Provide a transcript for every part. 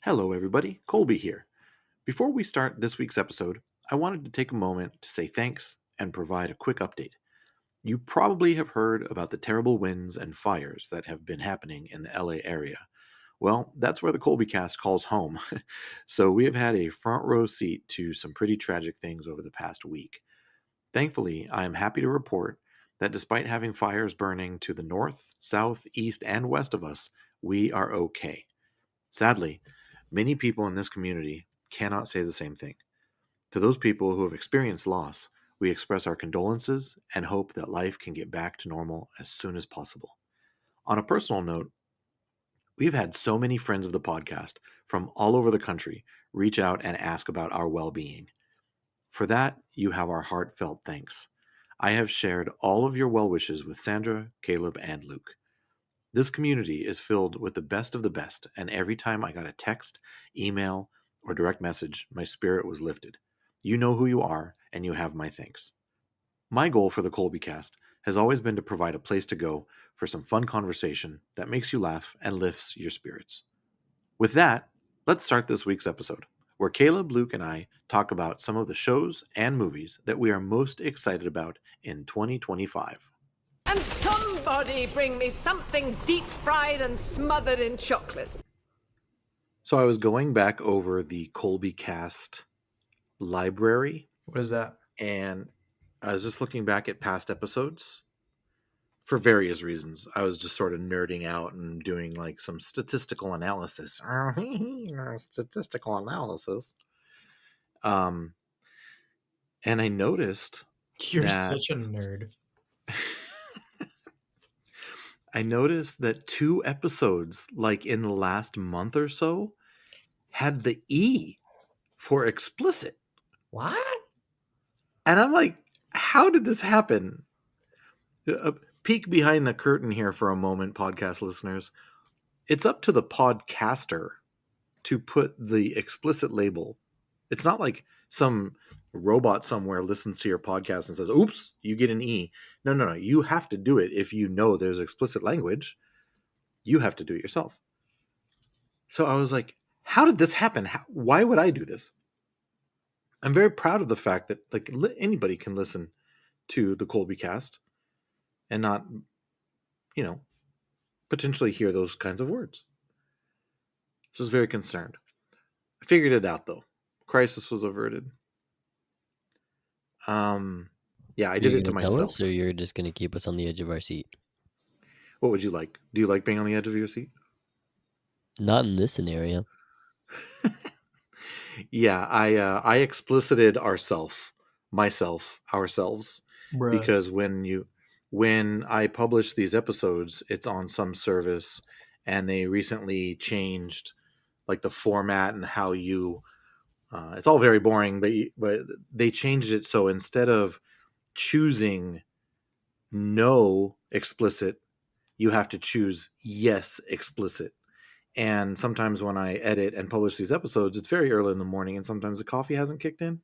Hello, everybody. Colby here. Before we start this week's episode, I wanted to take a moment to say thanks and provide a quick update. You probably have heard about the terrible winds and fires that have been happening in the LA area. Well, that's where the Colby cast calls home. So we have had a front row seat to some pretty tragic things over the past week. Thankfully, I am happy to report that despite having fires burning to the north, south, east, and west of us, we are okay. Sadly, many people in this community cannot say the same thing. To those people who have experienced loss, we express our condolences and hope that life can get back to normal as soon as possible. On a personal note, we've had so many friends of the podcast from all over the country reach out and ask about our well-being. For that, you have our heartfelt thanks. I have shared all of your well wishes with Sandra, Caleb, and Luke. This community is filled with the best of the best, and every time I got a text, email, or direct message, my spirit was lifted. You know who you are, and you have my thanks. My goal for the Colby Cast has always been to provide a place to go for some fun conversation that makes you laugh and lifts your spirits. With that, let's start this week's episode, where Caleb, Luke, and I talk about some of the shows and movies that we are most excited about in 2025. And somebody bring me something deep-fried and smothered in chocolate. So I was going back over the Colby Cast library. What is that? And I was just looking back at past episodes for various reasons. I was just sort of nerding out and doing like some statistical analysis. And I noticed You're such a nerd. I noticed that 2 episodes, like in the last month or so, had the E for explicit. What? And I'm like, how did this happen? A peek behind the curtain here for a moment, podcast listeners. It's up to the podcaster to put the explicit label. It's not like some robot somewhere listens to your podcast and says, oops, you get an E. No. You have to do it. If you know there's explicit language, you have to do it yourself. So I was like, how did this happen? Why would I do this? I'm very proud of the fact that like anybody can listen to the Colby Cast and not, potentially hear those kinds of words. So I was very concerned. I figured it out though. Crisis was averted. Yeah, I did it to myself. Tell us, or you're just going to keep us on the edge of our seat? What would you like? Do you like being on the edge of your seat? Not in this scenario. Yeah, I explicited ourselves, Bruh. because when I publish these episodes, it's on some service, and they recently changed like the format and how you. It's all very boring, but they changed it so instead of choosing no explicit, you have to choose yes explicit. And sometimes when I edit and publish these episodes, it's very early in the morning, and sometimes the coffee hasn't kicked in.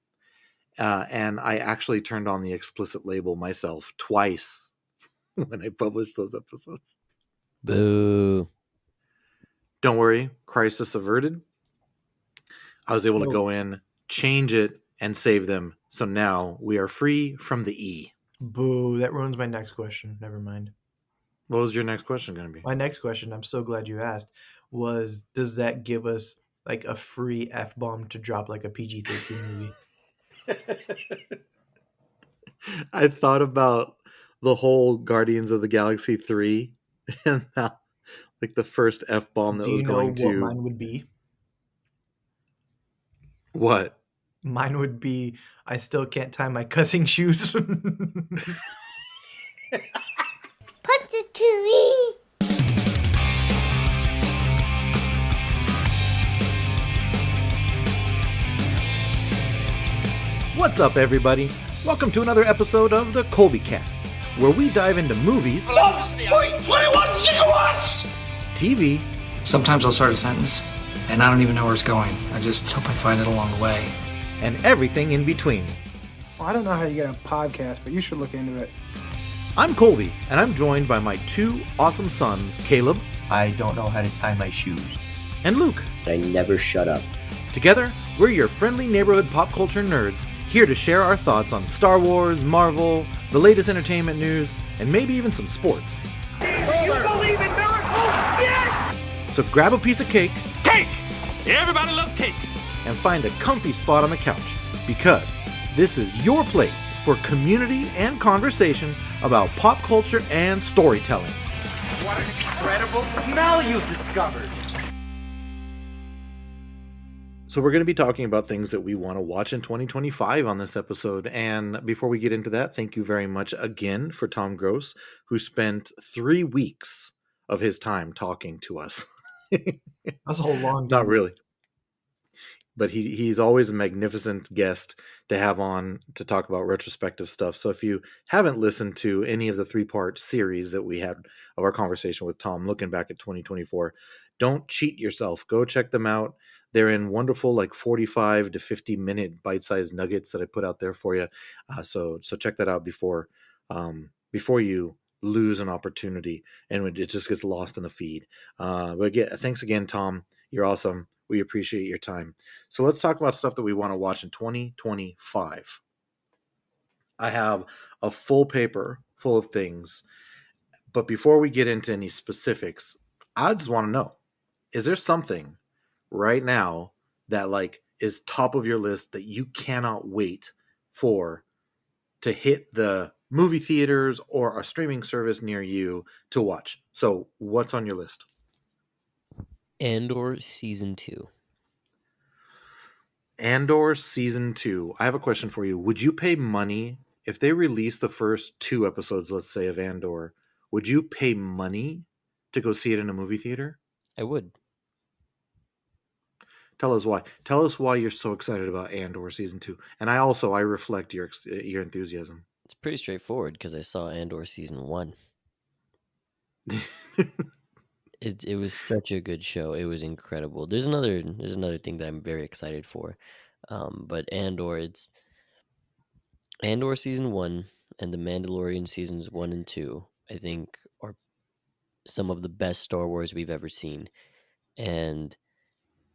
And I actually turned on the explicit label myself twice when I published those episodes. Boo. Don't worry, crisis averted. I was able to go in, change it, and save them. So now we are free from the E. Boo. That ruins my next question. Never mind. What was your next question going to be? My next question, I'm so glad you asked, was does that give us like a free F-bomb to drop like a PG-13 movie? I thought about the whole Guardians of the Galaxy 3 and how, like the first F-bomb that Do was you know going what to... mine would be? What? Mine would be, I still can't tie my cussing shoes. Punch it to me. What's up, everybody? Welcome to another episode of the Colby Cast, where we dive into movies, 21 gigawatts! TV, Sometimes I'll start a sentence, and I don't even know where it's going. I just hope I find it along the way. and everything in between. Well, I don't know how you get a podcast, but you should look into it. I'm Colby, and I'm joined by my 2 awesome sons, Caleb I don't know how to tie my shoes. and Luke. I never shut up. Together, we're your friendly neighborhood pop culture nerds, here to share our thoughts on Star Wars, Marvel, the latest entertainment news, and maybe even some sports. Do you believe in miracles? Yes! So grab a piece of cake Cake! Everybody loves cakes. and find a comfy spot on the couch, because this is your place for community and conversation about pop culture and storytelling. What an incredible smell you've discovered. So we're going to be talking about things that we want to watch in 2025 on this episode. And before we get into that, thank you very much again for Tom Gross, who spent 3 weeks of his time talking to us. That's a whole long Not day. really. But he's always a magnificent guest to have on to talk about retrospective stuff. So if you haven't listened to any of the 3-part series that we had of our conversation with Tom, looking back at 2024, don't cheat yourself. Go check them out. They're in wonderful, like 45 to 50 minute bite-sized nuggets that I put out there for you. So check that out before you lose an opportunity and it just gets lost in the feed. But again, thanks again, Tom. You're awesome. We appreciate your time. So let's talk about stuff that we want to watch in 2025. I have a full paper full of things. But before we get into any specifics, I just want to know, is there something right now that like is top of your list that you cannot wait for to hit the movie theaters or a streaming service near you to watch? So what's on your list? Andor Season 2. Andor Season 2. I have a question for you. Would you pay money if they release the first 2 episodes, let's say, of Andor? Would you pay money to go see it in a movie theater? I would. Tell us why. Tell us why you're so excited about Andor Season 2. And I reflect your enthusiasm. It's pretty straightforward because I saw Andor Season 1. It was such a good show. It was incredible. There's another thing that I'm very excited for. But Andor Season 1 and The Mandalorian Seasons 1 and 2, I think, are some of the best Star Wars we've ever seen. And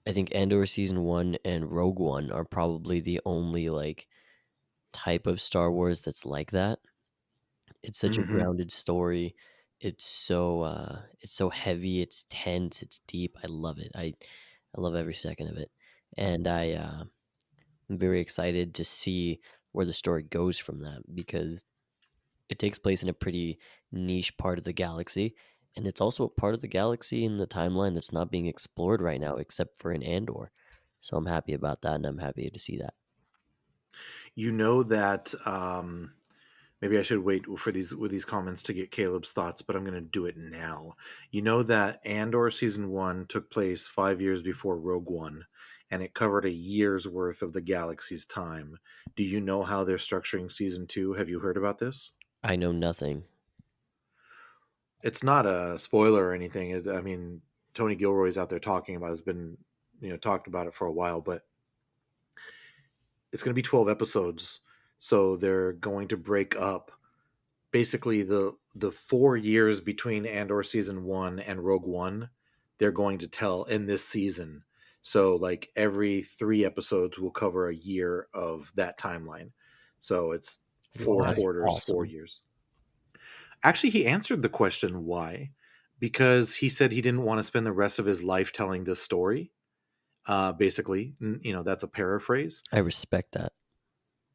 I think Andor Season 1 and Rogue One are probably the only like type of Star Wars that's like that. It's such a grounded story. It's so heavy, it's tense, it's deep. I love it. I love every second of it. And I'm very excited to see where the story goes from that, because it takes place in a pretty niche part of the galaxy, and it's also a part of the galaxy in the timeline that's not being explored right now except for in Andor. So I'm happy about that, and I'm happy to see that. You know that maybe I should wait for these comments to get Caleb's thoughts, but I'm going to do it now. You know that Andor Season 1 took place 5 years before Rogue One, and it covered a year's worth of the galaxy's time. Do you know how they're structuring Season 2? Have you heard about this? I know nothing. It's not a spoiler or anything. I mean, Tony Gilroy's out there talking about it. Has been, talked about it for a while, but it's going to be 12 episodes. So they're going to break up basically the 4 years between Andor Season 1 and Rogue One. They're going to tell in this season. So like every 3 episodes will cover a year of that timeline. So it's 4 quarters, awesome. 4 years. Actually, he answered the question why, because he said he didn't want to spend the rest of his life telling this story. Basically, that's a paraphrase. I respect that.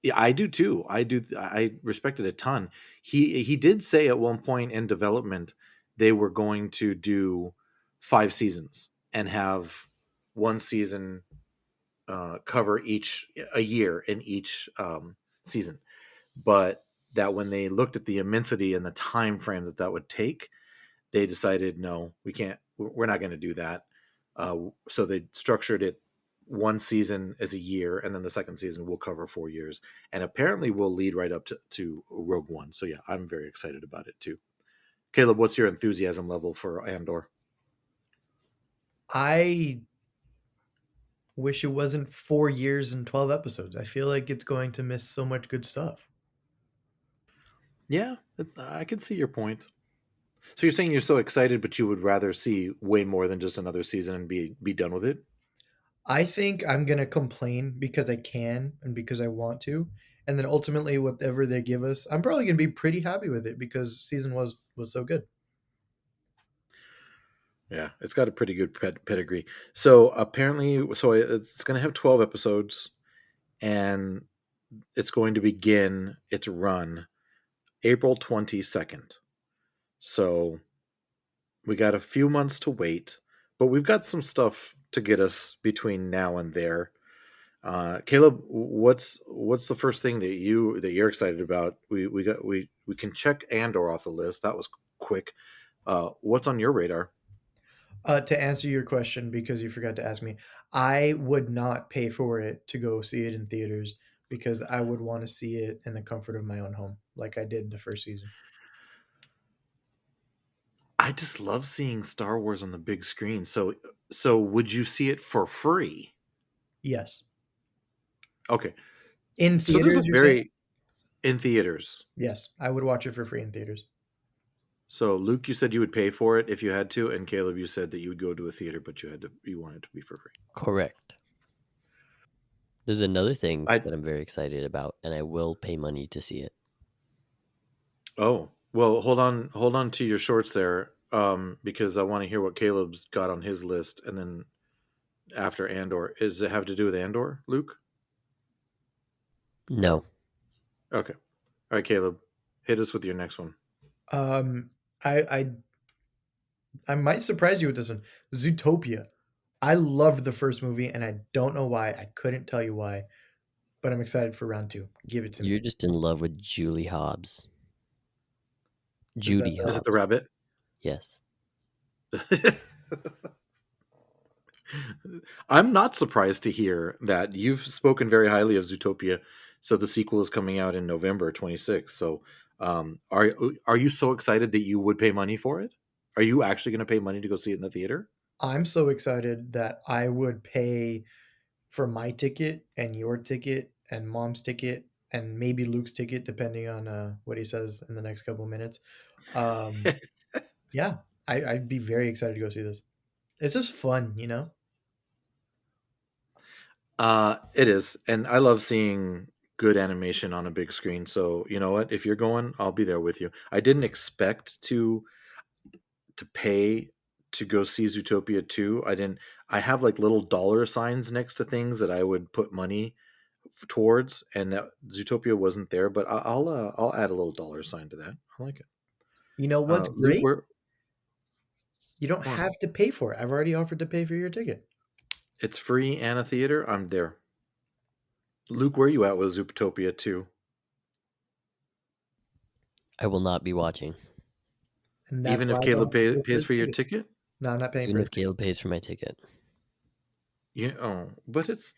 Yeah, I do too. I respect it a ton. He did say at one point in development they were going to do 5 seasons and have one season cover a year in each season, but that when they looked at the immensity and the time frame that would take, they decided, no, we can't. We're not going to do that. So they structured it one season as a year, and then the second season will cover 4 years, and apparently will lead right up to Rogue One. So yeah, I'm very excited about it too. Caleb, what's your enthusiasm level for Andor? I wish it wasn't 4 years and 12 episodes. I feel like it's going to miss so much good stuff. Yeah, I can see your point. So you're saying you're so excited, but you would rather see way more than just another season and be done with it? I think I'm gonna complain because I can and because I want to, and then ultimately whatever they give us, I'm probably gonna be pretty happy with it because season was so good. Yeah, it's got a pretty good pedigree. So apparently, so it's going to have 12 episodes, and it's going to begin its run April 22nd. So we got a few months to wait, but we've got some stuff to get us between now and there. Caleb, what's the first thing that you're excited about? We can check Andor off the list. That was quick. What's on your radar? To answer your question, because you forgot to ask me, I would not pay for it to go see it in theaters because I would want to see it in the comfort of my own home, like I did the first season. I just love seeing Star Wars on the big screen. So would you see it for free? Yes. Okay. In So there's a theaters, you're saying? in theaters. Yes, I would watch it for free in theaters. So Luke, you said you would pay for it if you had to, and Caleb, you said that you would go to a theater, but you wanted to be for free. Correct. There's another thing I that I'm very excited about, and I will pay money to see it. Oh, well, hold on to your shorts there, because I want to hear what Caleb's got on his list, and then after Andor, does it have to do with Andor, Luke? No. Okay, all right, Caleb, hit us with your next one. Um, I might surprise you with this one. Zootopia. I loved the first movie, and I don't know why. I couldn't tell you why, but I'm excited for round 2. Give it to me. You're just in love with Julie Hobbs. Is that Judy right? Is it the Hobbs. rabbit? Yes. I'm not surprised to hear that you've spoken very highly of Zootopia. So the sequel is coming out in November 26th. So are you so excited that you would pay money for it? Are you actually going to pay money to go see it in the theater? I'm so excited that I would pay for my ticket and your ticket and mom's ticket and maybe Luke's ticket, depending on what he says in the next couple of minutes. Um, yeah, I'd be very excited to go see this. It's just fun, you know? It is, and I love seeing good animation on a big screen. So you know what? If you're going, I'll be there with you. I didn't expect to pay to go see Zootopia 2. I didn't. I have like little dollar signs next to things that I would put money towards, and that Zootopia wasn't there. But I'll add a little dollar sign to that. I like it. You know what's Luke, great? where You don't what? have to pay for it. I've already offered to pay for your ticket. It's free and a theater. I'm there. Luke, where you at with Zootopia 2? I will not be watching. And that's Even why if I Caleb don't pay for pays his for your ticket. ticket? No, I'm not paying Even for if his ticket. Caleb pays for my ticket. Yeah. Oh, but it's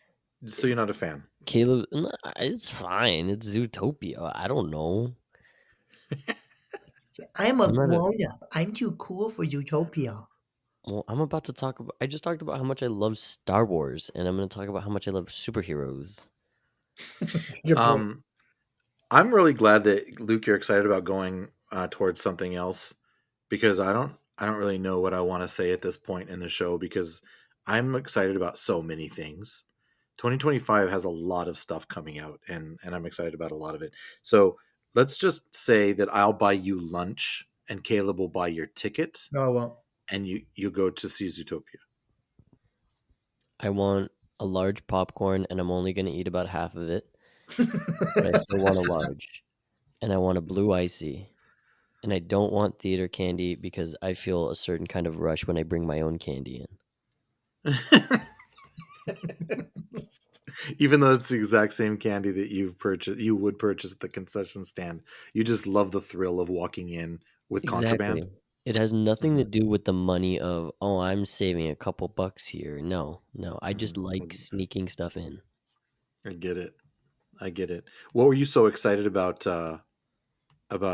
so you're not a fan. Caleb, it's fine. It's Zootopia. I don't know. I'm a I'm not a, grown up. I'm too cool for Zootopia. well, I'm about to talk about. I just talked about how much I love Star Wars, and I'm going to talk about how much I love superheroes. That's a good point. I'm really glad that Luke, you're excited about going towards something else, because I don't really know what I want to say at this point in the show, because I'm excited about so many things. 2025 has a lot of stuff coming out, and I'm excited about a lot of it. So let's just say that I'll buy you lunch and Caleb will buy your ticket, No, I won't. and you go to see Zootopia. I want a large popcorn, and I'm only going to eat about half of it, but I still want a large. And I want a blue icy. And I don't want theater candy because I feel a certain kind of rush when I bring my own candy in. Even though it's the exact same candy that you would purchase at the concession stand, you just love the thrill of walking in with contraband. Exactly. It has nothing to Mhm, do with the money of, oh, I'm saving a couple bucks here. No, no. I just like mhm. sneaking stuff in. I get it. I get it. What were you so excited about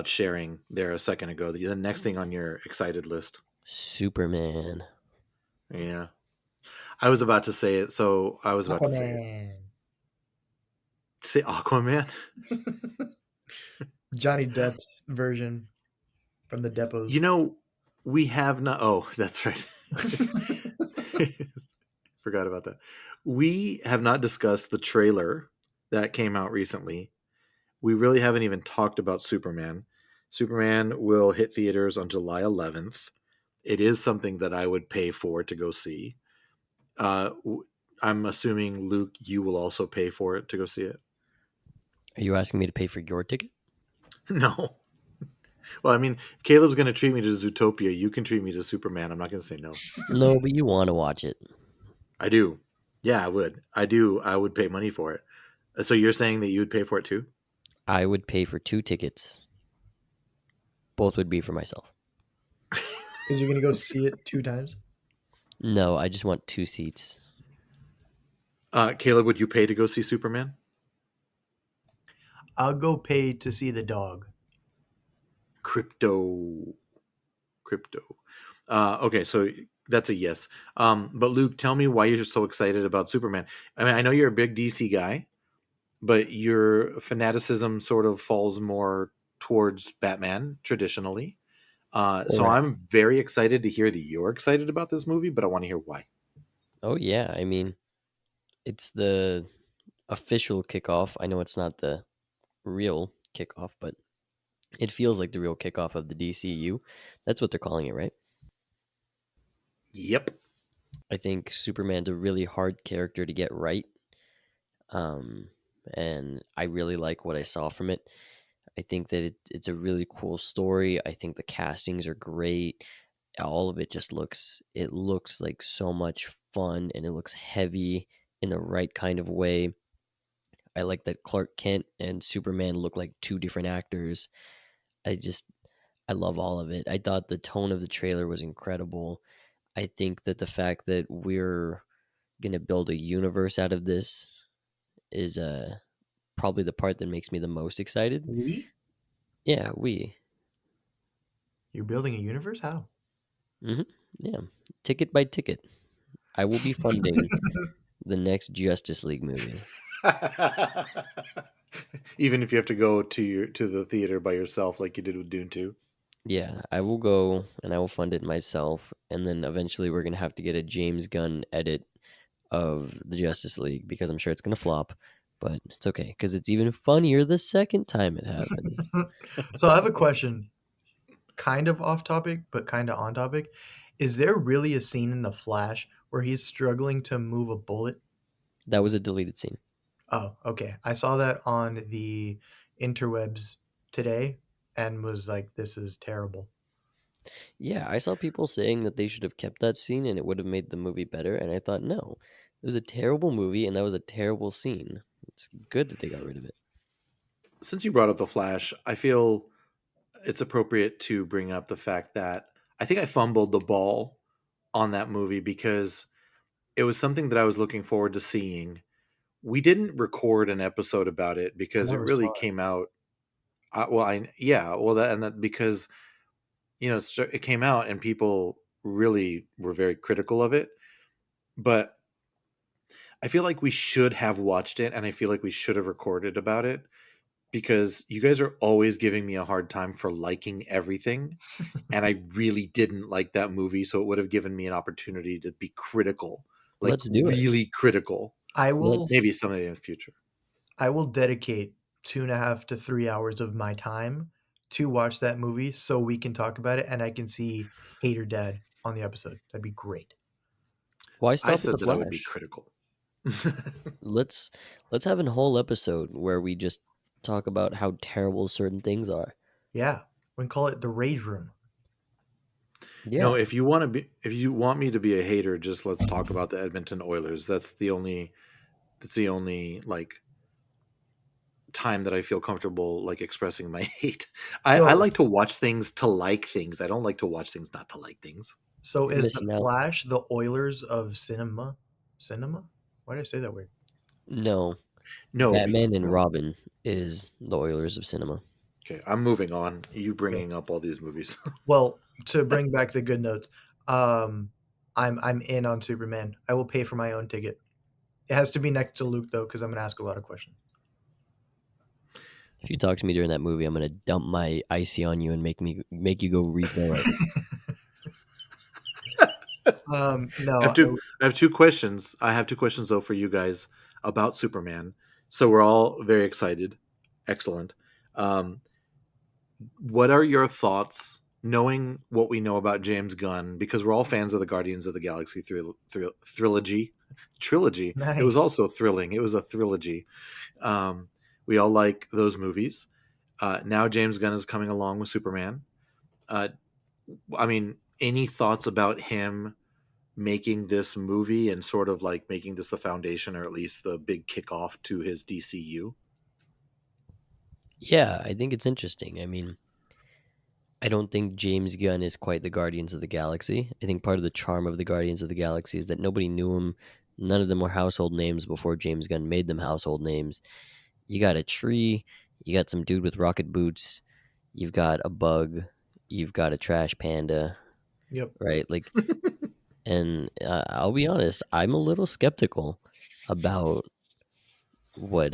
sharing there a second ago? The next thing on your excited list. Superman. Yeah, I was about to say it. So I was about to say it. Aquaman. Say Aquaman. Johnny Depp's version. from the depots. You know, we have not. Oh, that's right. Forgot about that. We have not discussed the trailer that came out recently. We really haven't even talked about Superman. Superman will hit theaters on July 11th. It is something that I would pay for to go see. I'm assuming, Luke, you will also pay for it to go see it. Are you asking me to pay for your ticket? No. Well, I mean, if Caleb's going to treat me to Zootopia, you can treat me to Superman. I'm not going to say no. No, but you want to watch it. I do. Yeah, I would. I do. I would pay money for it. So you're saying that you would pay for it too? I would pay for 2 tickets. Both would be for myself. Because you're gonna go see it 2 times. No, I just want 2 seats. Caleb, would you pay to go see Superman? I'll go pay to see the dog. Crypto. Okay, so that's a yes. But Luke, tell me why you're so excited about Superman. I mean, I know you're a big DC guy, but your fanaticism sort of falls more towards Batman traditionally. So Correct. I'm very excited to hear that you're excited about this movie, but I want to hear why. Oh, yeah. I mean, it's the official kickoff. I know it's not the real kickoff, but it feels like the real kickoff of the DCU. That's what they're calling it, right? Yep. I think Superman's a really hard character to get right. And I really like what I saw from it. I think that it's a really cool story. I think the castings are great. All of it just looks like so much fun, and it looks heavy in the right kind of way. I like that Clark Kent and Superman look like 2 different actors. I love all of it. I thought the tone of the trailer was incredible. I think that the fact that we're going to build a universe out of this is probably the part that makes me the most excited. We? Yeah, You're building a universe? How? yeah, ticket by ticket. I will be funding the next Justice League movie. Even if you have to go to the theater by yourself, like you did with Dune 2. Yeah, I will go and I will fund it myself, and then eventually we're gonna have to get a James Gunn edit of the Justice League because I'm sure it's gonna flop, but it's okay because it's even funnier the second time it happens. So I have a question, kind of off topic, but kind of on topic. Is there really a scene in The Flash where he's struggling to move a bullet? That was a deleted scene. Oh, okay. I saw that on the interwebs today and was like, this is terrible. Yeah, I saw people saying that they should have kept that scene and it would have made the movie better, and I thought no, it was a terrible movie and that was a terrible scene. It's good that they got rid of it. Since you brought up The Flash, I feel it's appropriate to bring up the fact that I think I fumbled the ball on that movie because it was something that I was looking forward to seeing. We didn't record an episode about it because it never really saw it. came out. That because it came out and people really were very critical of it. But I feel like we should have watched it, and I feel like we should have recorded about it because you guys are always giving me a hard time for liking everything, and I really didn't like that movie, so it would have given me an opportunity to be critical, like Let's do it. really critical. I will Maybe someday in the future. I will dedicate 2.5 to 3 hours of my time to watch that movie so we can talk about it and I can see Hater Dad on the episode. That'd be great. Why I stop at said the that I would be Flash? critical. Let's have a whole episode where we just talk about how terrible certain things are. Yeah. We can call it the Rage Room. Yeah. No, if you want me to be a hater, just let's talk about the Edmonton Oilers. That's the only like time that I feel comfortable like expressing my hate. I So- like to watch things to like things. I don't like to watch things not to like things. So You're is missing the out. Flash the Oilers of cinema? Cinema? Why did I say that weird? No, No, Batman and no. Robin is the Oilers of cinema. Okay, I'm moving on. You bringing up all these movies. Well, to bring back the good notes, I'm in on Superman. I will pay for my own ticket. It has to be next to Luke though, because I'm gonna ask a lot of questions. If you talk to me during that movie, I'm gonna dump my icy on you and make you go refill it. No, I have two questions. I have two questions though for you guys about Superman. So we're all very excited. Excellent. Um, what are your thoughts, knowing what we know about James Gunn? Because we're all fans of the Guardians of the Galaxy trilogy. It was nice. also thrilling. It was a trilogy. We all like those movies. Now James Gunn is coming along with Superman. Uh, I mean, any thoughts about him making this movie and sort of like making this the foundation, or at least the big kickoff to his DCU? Yeah, I think it's interesting. I mean, I don't think James Gunn is quite the Guardians of the Galaxy. I think part of the charm of the Guardians of the Galaxy is that nobody knew him. None of them were household names before James Gunn made them household names. You got a tree, you got some dude with rocket boots, you've got a bug, you've got a trash panda, Yep. right? Like, and I'll be honest, I'm a little skeptical about what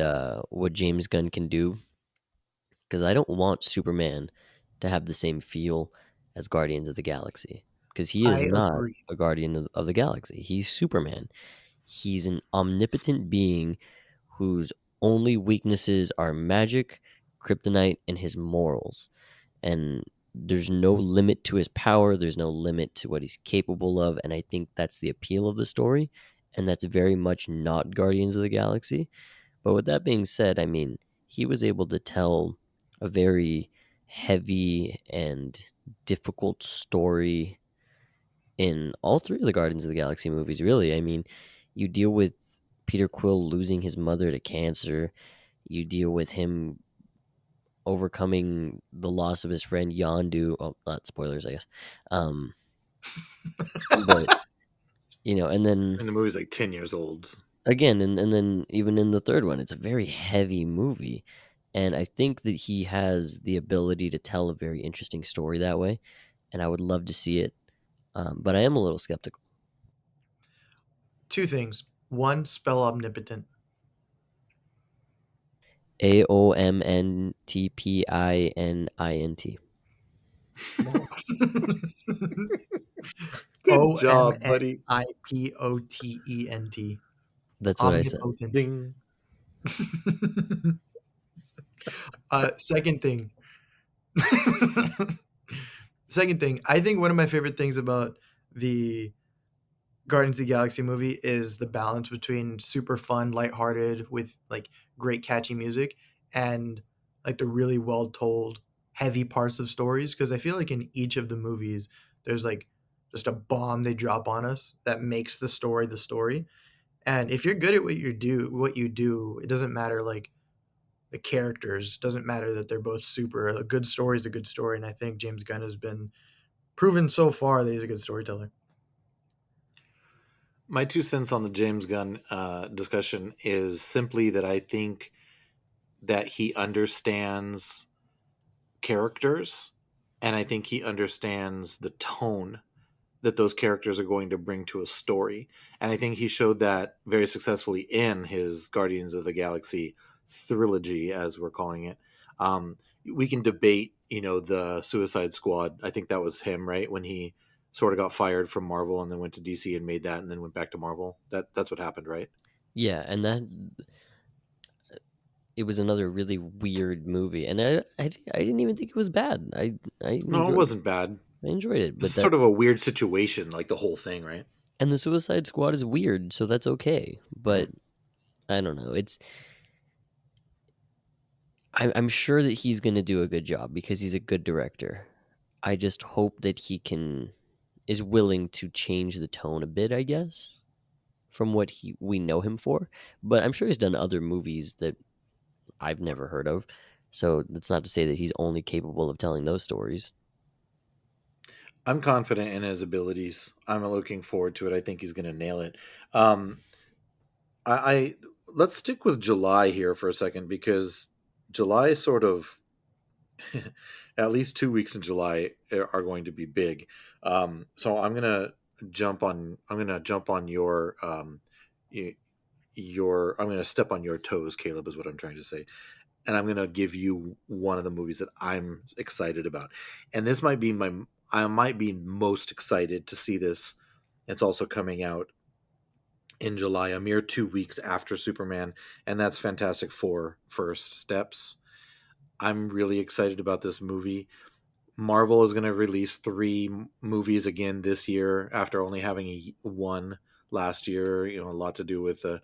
James Gunn can do, because I don't want Superman to have the same feel as Guardians of the Galaxy, because he is I not agree. a Guardian of the Galaxy. He's Superman. He's an omnipotent being whose only weaknesses are magic, kryptonite, and his morals. And there's no limit to his power, there's no limit to what he's capable of, and I think that's the appeal of the story, and that's very much not Guardians of the Galaxy. But with that being said, I mean, he was able to tell a very heavy and difficult story in all three of the Guardians of the Galaxy movies, really. I mean, you deal with Peter Quill losing his mother to cancer, you deal with him overcoming the loss of his friend Yondu. Oh, not spoilers, I guess. Um, but, and then And the movie's like 10 years old. again, and then even in the third one, it's a very heavy movie. And I think that he has the ability to tell a very interesting story that way. And I would love to see it. But I am a little skeptical. Two things. One, spell omnipotent. AOMNTPININT. Good job, buddy. OMNIPOTENT. That's what I said. Omnipotent. Ding. Second thing. Second thing. I think one of my favorite things about the Guardians of the Galaxy movie is the balance between super fun, lighthearted, with like great catchy music, and like the really well told, heavy parts of stories. Because I feel like in each of the movies, there's like just a bomb they drop on us that makes the story. And if you're good at what you do, it doesn't matter like the characters. Doesn't matter that they're both super. A good story is a good story, and I think James Gunn has been proven so far that he's a good storyteller. My 2 cents on the James Gunn discussion is simply that I think that he understands characters, and I think he understands the tone that those characters are going to bring to a story. And I think he showed that very successfully in his Guardians of the Galaxy trilogy, as we're calling it. We can debate, the Suicide Squad. I think that was him, right? When he sort of got fired from Marvel and then went to DC and made that and then went back to Marvel. That's what happened, right? Yeah, and that it was another really weird movie, and I didn't even think it was bad. No, it wasn't bad. I enjoyed it, but It's sort of a weird situation, like the whole thing, right? and the Suicide Squad is weird, so that's okay. But I don't know. I'm sure that he's going to do a good job because he's a good director. I just hope that he is willing to change the tone a bit, I guess, from what we know him for. But I'm sure he's done other movies that I've never heard of. So that's not to say that he's only capable of telling those stories. I'm confident in his abilities. I'm looking forward to it. I think he's going to nail it. Um, I let's stick with July here for a second, because July sort of at least 2 weeks in July are going to be big. So I'm gonna jump on. I'm gonna jump on your I'm gonna step on your toes, Caleb, is what I'm trying to say. and I'm going to give you one of the movies that I'm excited about. And this might be I might be most excited to see this. It's also coming out in July, a mere 2 weeks after Superman, and that's Fantastic Four: First Steps. I'm really excited about this movie. Marvel is going to release three movies again this year after only having one last year. A lot to do with the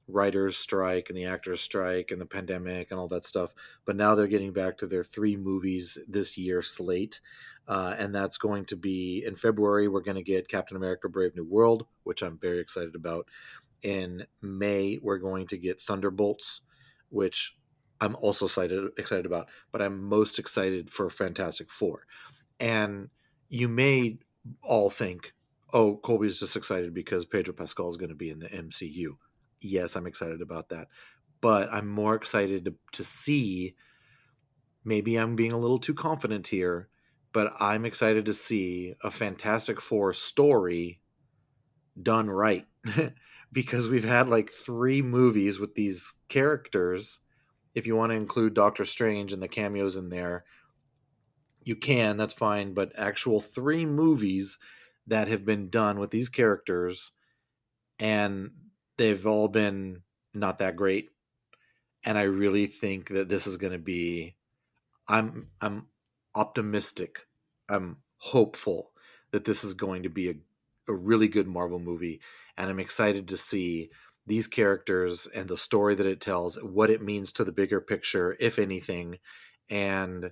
writers' strike and the actors' strike and the pandemic and all that stuff. But now they're getting back to their three movies this year slate. And that's going to be in February. We're going to get Captain America: Brave New World, which I'm very excited about. In May, we're going to get Thunderbolts, which I'm also excited about. But I'm most excited for Fantastic Four. And you may all think, oh, Colby's just excited because Pedro Pascal is going to be in the MCU. Yes, I'm excited about that. But I'm more excited to see, maybe I'm being a little too confident here, but I'm excited to see a Fantastic Four story done right. Because we've had like 3 movies with these characters. If you want to include Doctor Strange and the cameos in there, you can, that's fine. But actual 3 movies that have been done with these characters, and they've all been not that great. And I really think that this is going to be, I'm optimistic. I'm hopeful that this is going to be a really good Marvel movie. And I'm excited to see these characters and the story that it tells, what it means to the bigger picture, if anything. And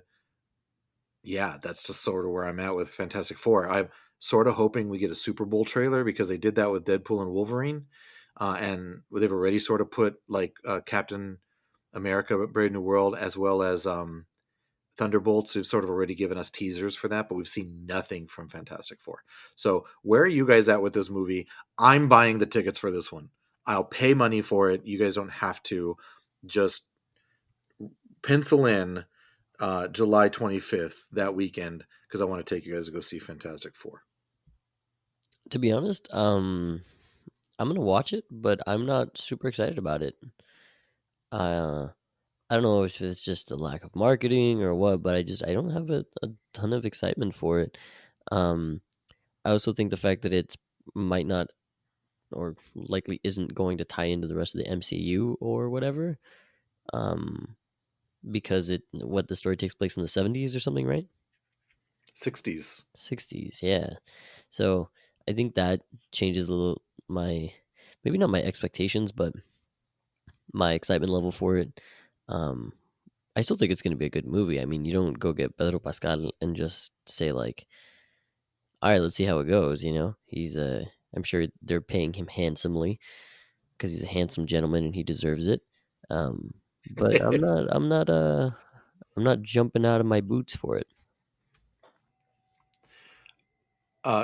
yeah, that's just sort of where I'm at with Fantastic Four. I'm sort of hoping we get a Super Bowl trailer, because they did that with Deadpool and Wolverine. And they've already sort of put like Captain America: Brave New World, as well as Thunderbolts. Who've sort of already given us teasers for that, but we've seen nothing from Fantastic Four. So where are you guys at with this movie? I'm buying the tickets for this one. I'll pay money for it. You guys don't have to. Just pencil in July 25th, that weekend, because I want to take you guys to go see Fantastic Four. To be honest, I'm gonna watch it, but I'm not super excited about it. I don't know if it's just a lack of marketing or what, but I don't have a ton of excitement for it. Um, I also think the fact that it might not, or likely isn't going to tie into the rest of the MCU or whatever, um, because the story takes place in the 70s or something, right? 60s. 60s, yeah. So I think that changes a little maybe not my expectations, but my excitement level for it. I still think it's going to be a good movie. I mean, you don't go get Pedro Pascal and just say like, all right, let's see how it goes. He's I'm sure they're paying him handsomely because he's a handsome gentleman and he deserves it. But I'm not jumping out of my boots for it.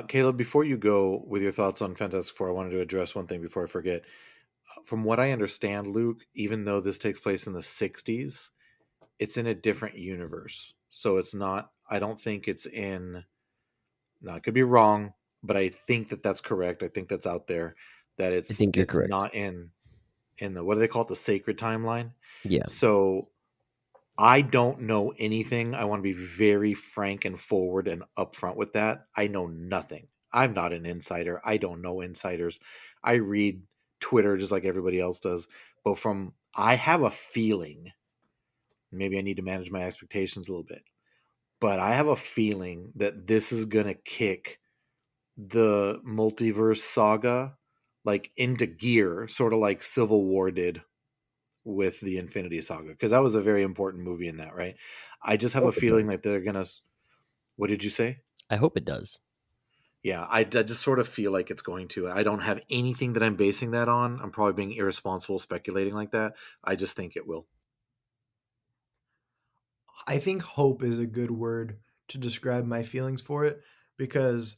Caleb, before you go with your thoughts on Fantastic Four, I wanted to address one thing before I forget. From what I understand, Luke, even though this takes place in the 60s, it's in a different universe. So it's not, I don't think it's in, now I could be wrong, but I think that that's correct. I think that's out there, that I think you're it's correct. not in the, what do they call it? The sacred timeline. Yeah. So I don't know anything. I want to be very frank and forward and upfront with that. I know nothing. I'm not an insider. I don't know insiders. I read Twitter just like everybody else does. But I have a feeling, maybe I need to manage my expectations a little bit, but I have a feeling that this is going to kick the multiverse saga like into gear, sort of like Civil War did with the Infinity Saga, because that was a very important movie in that, right? I just have a feeling that they're gonna. What did you say? I hope it does. Yeah, I just sort of feel like it's going to. I don't have anything that I'm basing that on. I'm probably being irresponsible speculating like that. I just think it will. I think hope is a good word to describe my feelings for it, because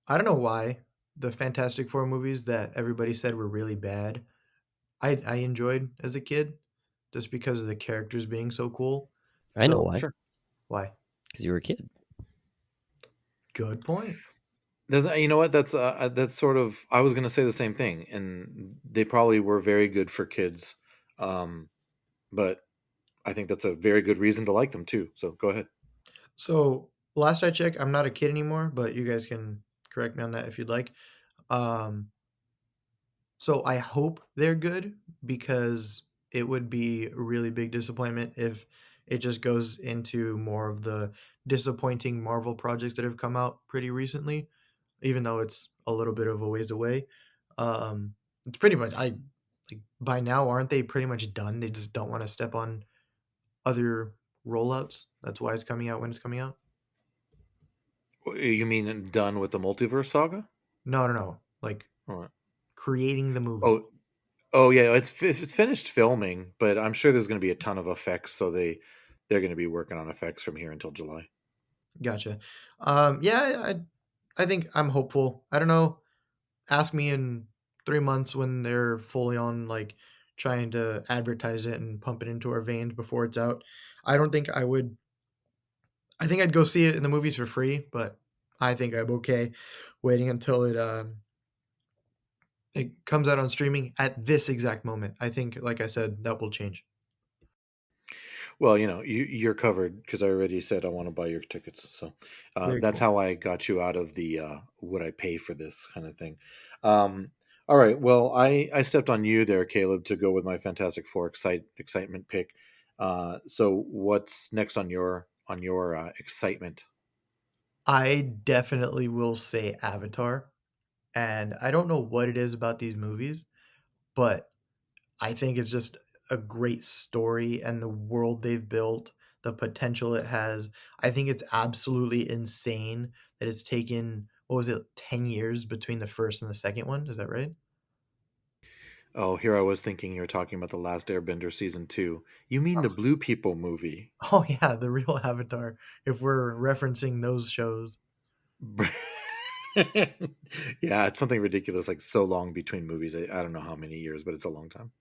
I don't know why the Fantastic Four movies that everybody said were really bad, I enjoyed as a kid, just because of the characters being so cool. I know why. Sure. Why? Because you were a kid. Good point. You know what? That's sort of. I was going to say the same thing, and they probably were very good for kids, but I think that's a very good reason to like them too. So go ahead. So last I checked, I'm not a kid anymore, but you guys can correct me on that if you'd like. Um, so I hope they're good because it would be a really big disappointment if it just goes into more of the disappointing Marvel projects that have come out pretty recently, even though it's a little bit of a ways away. It's pretty much I like by now aren't they pretty much done? They just don't want to step on other rollouts. That's why it's coming out when it's coming out. You mean done with the multiverse saga? No, no, no. Like All right. creating the movie. Oh yeah, it's finished filming, but I'm sure there's going to be a ton of effects, so they're going to be working on effects from here until July. Gotcha. Yeah, I think I'm hopeful. I don't know. Ask me in 3 months when they're fully on, like trying to advertise it and pump it into our veins before it's out. I don't think I would. I think I'd go see it in the movies for free, but I think I'm okay waiting until it comes out on streaming at this exact moment. I think, like I said, that will change. Well, you're covered because I already said I want to buy your tickets. So Very that's cool. how I got you out of the would I pay for this kind of thing. All right. Well, I stepped on you there, Caleb, to go with my Fantastic Four excitement pick. So what's next on your excitement? I definitely will say Avatar, and I don't know what it is about these movies, but I think it's just a great story and the world they've built, the potential it has. I think it's absolutely insane that it's taken, what was it, 10 years between the first and the second one? Is that right? Oh, here I was thinking you were talking about the Last Airbender season 2. You mean the Blue People movie? Oh, yeah, the real Avatar, if we're referencing those shows. Yeah, it's something ridiculous, like so long between movies. I don't know how many years, but it's a long time.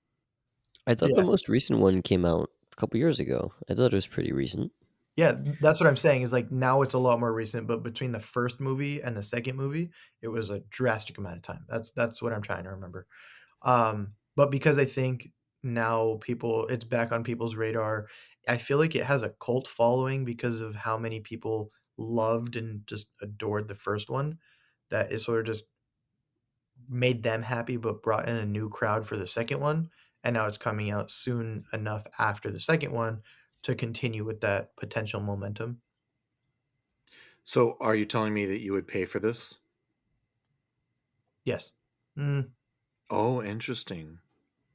I thought the Yeah. most recent one came out a couple years ago. I thought it was pretty recent. Yeah, that's what I'm saying is like now it's a lot more recent, but between the first movie and the second movie, it was a drastic amount of time. That's what I'm trying to remember. But because I think now it's back on people's radar. I feel like it has a cult following because of how many people loved and just adored the first one. That it sort of just made them happy, but brought in a new crowd for the second one. And now it's coming out soon enough after the second one to continue with that potential momentum. So, are you telling me that you would pay for this? Yes. Mm, Oh, interesting.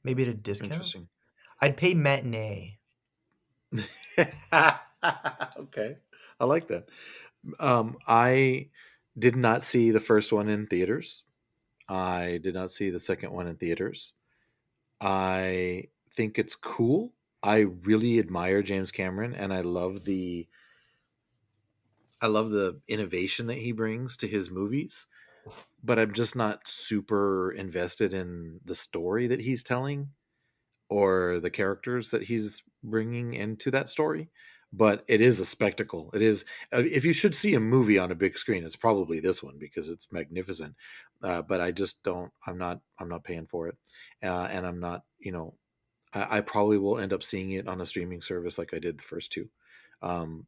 maybe at a discount. Interesting. I'd pay matinee. Okay. I like that. I did not see the first one in theaters. I did not see the second one in theaters. I think it's cool. I really admire James Cameron and I love the innovation that he brings to his movies, but I'm just not super invested in the story that he's telling or the characters that he's bringing into that story. But it is a spectacle. It is. If you should see a movie on a big screen, it's probably this one because it's magnificent. But I just don't. I'm not. I'm not paying for it, and I'm not. I probably will end up seeing it on a streaming service like I did the first two.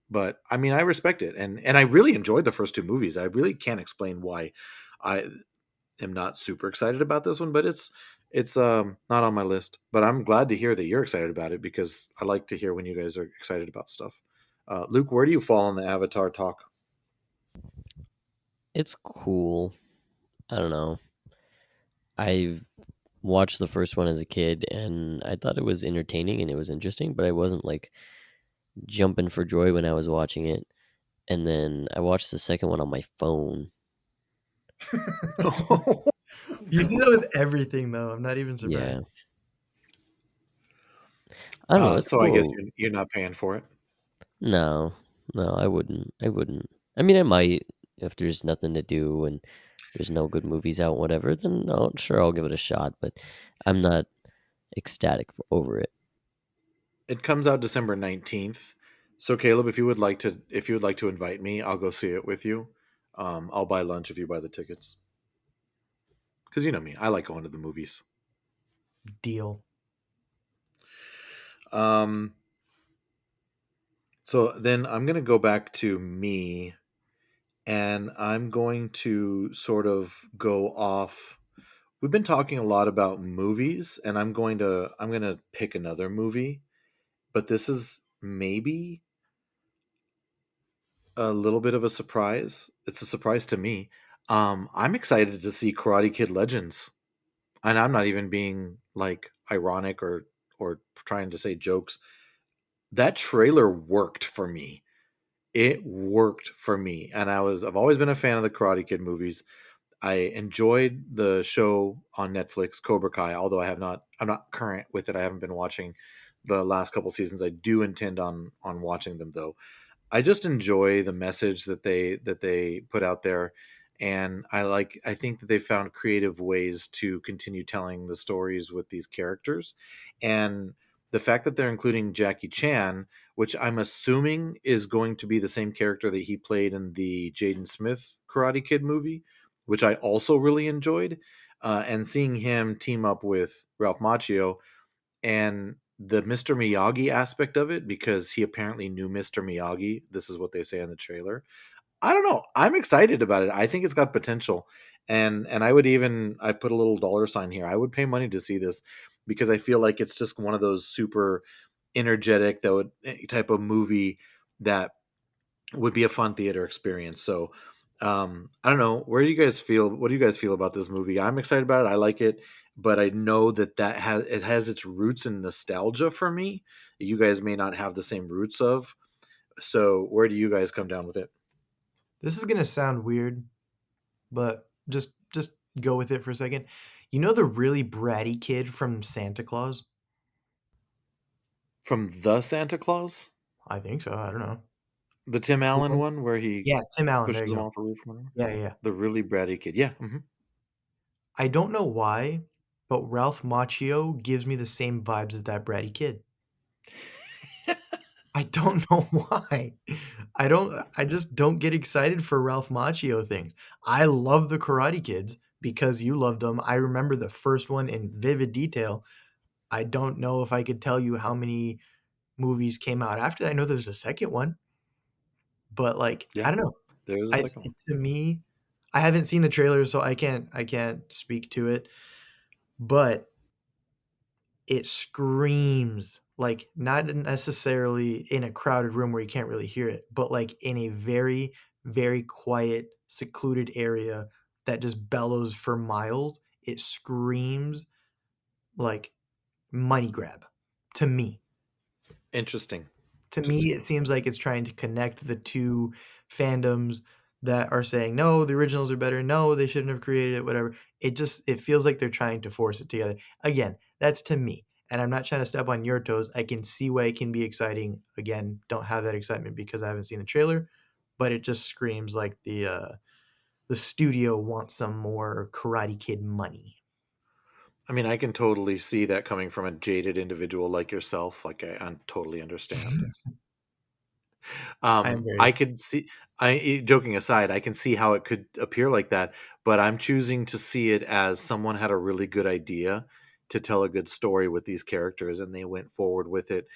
But I mean, I respect it, and I really enjoyed the first two movies. I really can't explain why I am not super excited about this one, but it's not on my list. But I'm glad to hear that you're excited about it because I like to hear when you guys are excited about stuff. Luke, where do you fall on the Avatar talk? It's cool. I don't know. I watched the first one as a kid and I thought it was entertaining and it was interesting, but I wasn't like jumping for joy when I was watching it. And then I watched the second one on my phone. You do that with everything, though. I'm not even Yeah. surprised. I don't know. It's So I guess cool. you're not paying for it. No, no, I wouldn't. I wouldn't. I mean, I might if there's nothing to do and there's no good movies out, whatever. Then sure, I'll give it a shot. But I'm not ecstatic over it. It comes out December 19th. So Caleb, if you would like to invite me, I'll go see it with you. I'll buy lunch if you buy the tickets. Because you know me, I like going to the movies. Deal. Um, So then I'm going to go back to me, and I'm going to sort of go off. We've been talking a lot about movies, and I'm going to pick another movie, but this is maybe a little bit of a surprise. It's a surprise to me. I'm excited to see Karate Kid Legends, and I'm not even being like ironic or trying to say jokes. That trailer worked for me. It worked for me, and I've always been a fan of the Karate Kid movies. I enjoyed the show on Netflix, Cobra Kai, although I'm not current with it. I haven't been watching the last couple seasons. I do intend on watching them though. I just enjoy the message that they put out there, and I think that they found creative ways to continue telling the stories with these characters, and the fact that they're including Jackie Chan, which I'm assuming is going to be the same character that he played in the Jaden Smith Karate Kid movie, which I also really enjoyed, and seeing him team up with Ralph Macchio and the Mr. Miyagi aspect of it, because he apparently knew Mr. Miyagi. This is what they say in the trailer. I don't know. I'm excited about it. I think it's got potential. And I put a little dollar sign here. I would pay money to see this because I feel like it's just one of those super energetic type of movie that would be a fun theater experience. So I don't know. Where do you guys feel? What do you guys feel about this movie? I'm excited about it. I like it, but I know that has its roots in nostalgia for me. You guys may not have the same roots of. So where do you guys come down with it? This is gonna sound weird, but just go with it for a second. You know the really bratty kid from Santa Claus? From the Santa Claus, I think so. I don't know. the Tim Allen one, where he Yeah, Tim Allen. There pushes you him go. off a roof. Or whatever? Yeah, yeah, yeah. The really bratty kid. Yeah. I don't know why, but Ralph Macchio gives me the same vibes as that bratty kid. I don't know why. I just don't get excited for Ralph Macchio things. I love the Karate Kids because you loved them. I remember the first one in vivid detail. I don't know if I could tell you how many movies came out after that. I know there's a second one, but like Yeah. I don't know. There's a second one. To me, I haven't seen the trailer, so I can't speak to it. But it screams like not necessarily in a crowded room where you can't really hear it, but like in a very, very quiet, secluded area that just bellows for miles. It screams like money grab to me. Interesting. To me, it seems like it's trying to connect the two fandoms that are saying, no, the originals are better. No, they shouldn't have created it, whatever. It feels like they're trying to force it together. Again, that's to me. And I'm not trying to step on your toes. I can see why it can be exciting. Again, don't have that excitement because I haven't seen the trailer, but it just screams like the studio wants some more Karate Kid money. I mean, I can totally see that coming from a jaded individual like yourself. Like I totally understand. I'm very I could see. Joking aside, I can see how it could appear like that, but I'm choosing to see it as someone had a really good idea to tell a good story with these characters, and they went forward with it.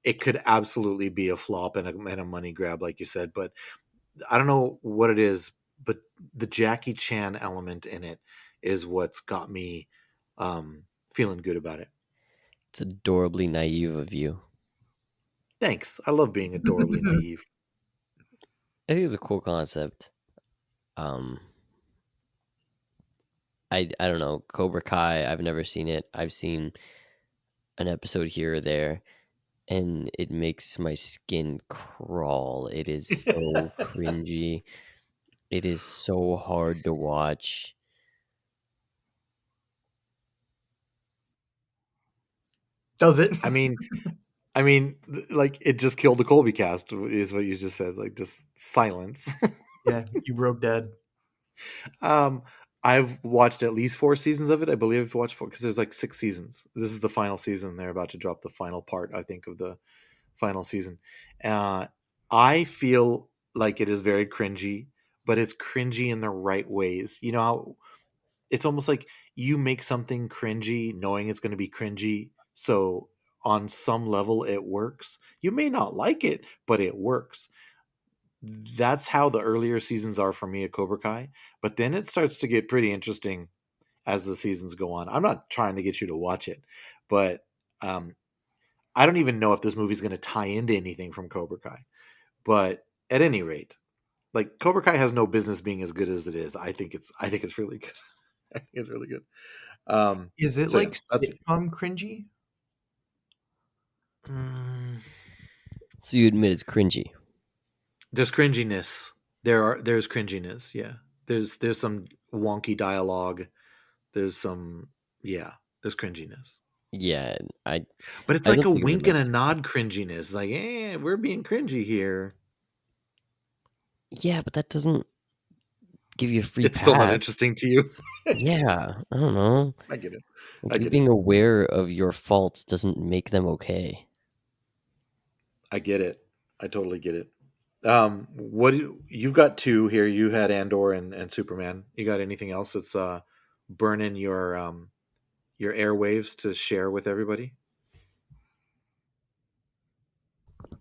It could absolutely be a flop and a money grab, like you said, but I don't know what it is. But the Jackie Chan element in it is what's got me feeling good about it. It's adorably naive of you. Thanks. I love being adorably naive. I think it's a cool concept. I don't know, Cobra Kai, I've never seen it. I've seen an episode here or there, and it makes my skin crawl. It is so cringy. It is so hard to watch. Does it? I mean, like it just killed the Colby cast is what you just said. Like just silence. Yeah, you broke dead. um, I've watched at least 4 seasons of it. I believe I've watched 4 because there's like 6 seasons. This is the final season. They're about to drop the final part, I think, of the final season. Uh, I feel like it is very cringy, but it's cringy in the right ways. You know how it's almost like you make something cringy knowing it's going to be cringy. So on some level it works. You may not like it, but it works. That's how the earlier seasons are for me at Cobra Kai. But then it starts to get pretty interesting as the seasons go on. I'm not trying to get you to watch it, but um, I don't even know if this movie's going to tie into anything from Cobra Kai. But at any rate, like Cobra Kai has no business being as good as it is. I think it's really good. I think it's really good. Is it So yeah, like that's sitcom cringy? mm, So you admit it's cringy. there's cringiness. There's cringiness. Yeah, there's some wonky dialogue. There's some yeah. There's cringiness. Yeah, But it's I like don't a think of it wink like and a nod cringiness. Like, we're being cringy here. yeah, but that doesn't give you a free It's still not pass. interesting to you. Yeah, I don't know. I get it. Like I you get it. being aware of your faults doesn't make them okay. I get it. I totally get it. You've got two here. You had Andor and Superman. You got anything else that's burning your airwaves to share with everybody?